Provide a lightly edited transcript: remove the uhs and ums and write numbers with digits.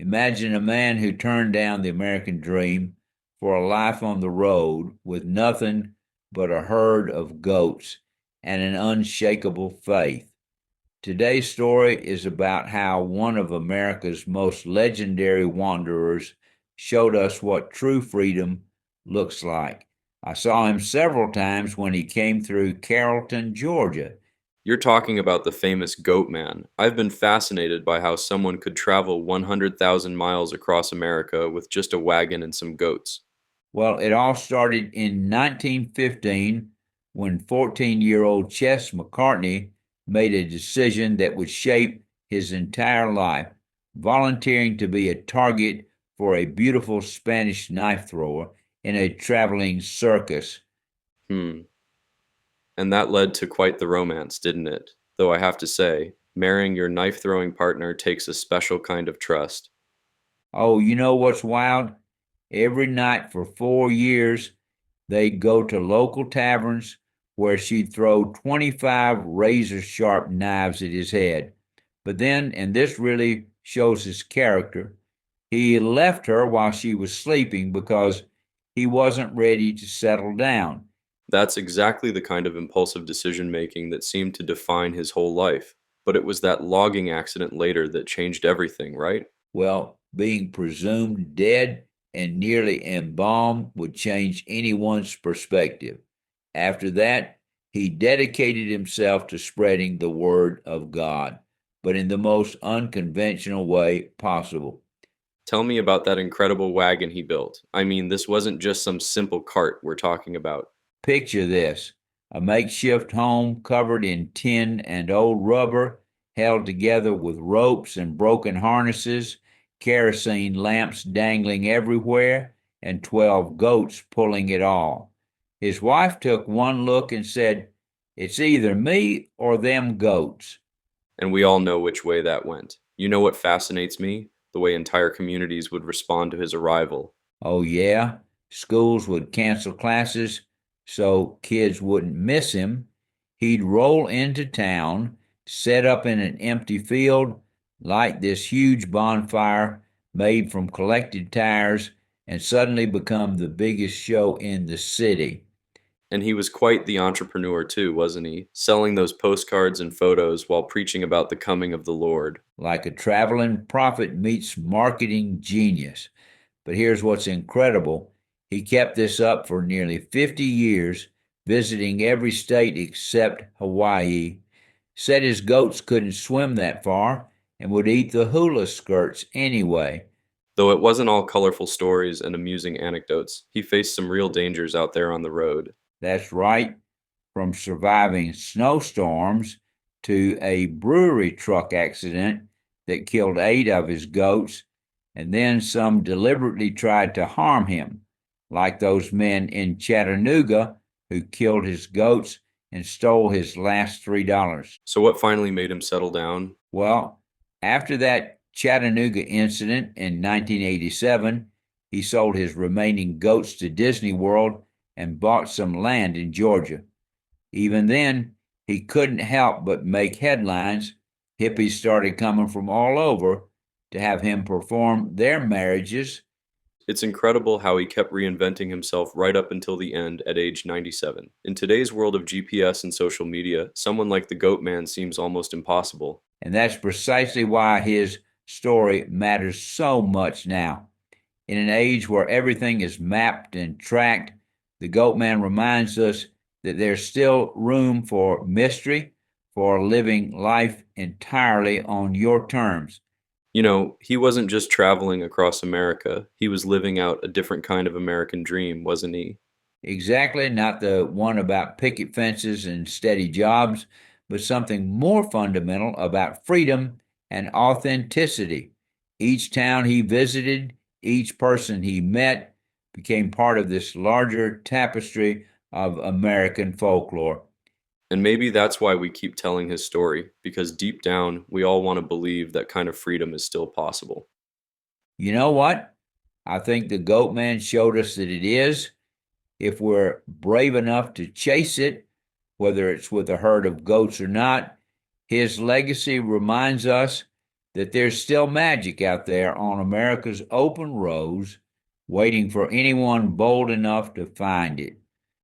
Imagine a man who turned down the American dream for a life on the road with nothing but a herd of goats and an unshakable faith. Today's story is about how one of America's most legendary wanderers showed us what true freedom looks like. I saw him several times when he came through Carrollton, Georgia. You're talking about the famous Goatman. I've been fascinated by how someone could travel 100,000 miles across America with just a wagon and some goats. Well, it all started in 1915 when 14-year-old Ches McCartney made a decision that would shape his entire life, volunteering to be a target for a beautiful Spanish knife thrower in a traveling circus. Hmm. And that led to quite the romance, didn't it? Though I have to say, marrying your knife throwing partner takes a special kind of trust. Oh, you know what's wild? Every night for 4 years, they'd go to local taverns where she'd throw 25 razor sharp knives at his head. But then, and this really shows his character, he left her while she was sleeping because he wasn't ready to settle down. That's exactly the kind of impulsive decision making that seemed to define his whole life. But it was that logging accident later that changed everything, right? Well, being presumed dead and nearly embalmed would change anyone's perspective. After that, he dedicated himself to spreading the word of God, but in the most unconventional way possible. Tell me about that incredible wagon he built. I mean, this wasn't just some simple cart we're talking about. Picture this: a makeshift home covered in tin and old rubber, held together with ropes and broken harnesses, kerosene lamps dangling everywhere, and 12 goats pulling it all. His wife took one look and said, "It's either me or them goats." And we all know which way that went. You know what fascinates me? The way entire communities would respond to his arrival. Oh, yeah, schools would cancel classes so kids wouldn't miss him. He'd roll into town, set up in an empty field, light this huge bonfire made from collected tires, and suddenly become the biggest show in the city. And he was quite the entrepreneur too, wasn't he? Selling those postcards and photos while preaching about the coming of the Lord. Like a traveling prophet meets marketing genius. But here's what's incredible: he kept this up for nearly 50 years, visiting every state except Hawaii, said his goats couldn't swim that far and would eat the hula skirts anyway. Though it wasn't all colorful stories and amusing anecdotes, he faced some real dangers out there on the road. That's right, from surviving snowstorms to a brewery truck accident that killed 8 of his goats, and then some deliberately tried to harm him, like those men in Chattanooga who killed his goats and stole his last $3. So, what finally made him settle down? Well, after that Chattanooga incident in 1987, he sold his remaining goats to Disney World and bought some land in Georgia. Even then, he couldn't help but make headlines. Hippies started coming from all over to have him perform their marriages. It's incredible how he kept reinventing himself right up until the end at age 97. In today's world of GPS and social media, someone like the Goat Man seems almost impossible. And that's precisely why his story matters so much now. In an age where everything is mapped and tracked, the Goatman reminds us that there's still room for mystery, for living life entirely on your terms. You know, he wasn't just traveling across America, he was living out a different kind of American dream, wasn't he? Exactly, not the one about picket fences and steady jobs, but something more fundamental about freedom and authenticity. Each town he visited, each person he met, became part of this larger tapestry of American folklore. And maybe that's why we keep telling his story, because deep down, we all want to believe that kind of freedom is still possible. You know what? I think the Goatman showed us that it is, if we're brave enough to chase it, whether it's with a herd of goats or not. His legacy reminds us that there's still magic out there on America's open roads, waiting for anyone bold enough to find it.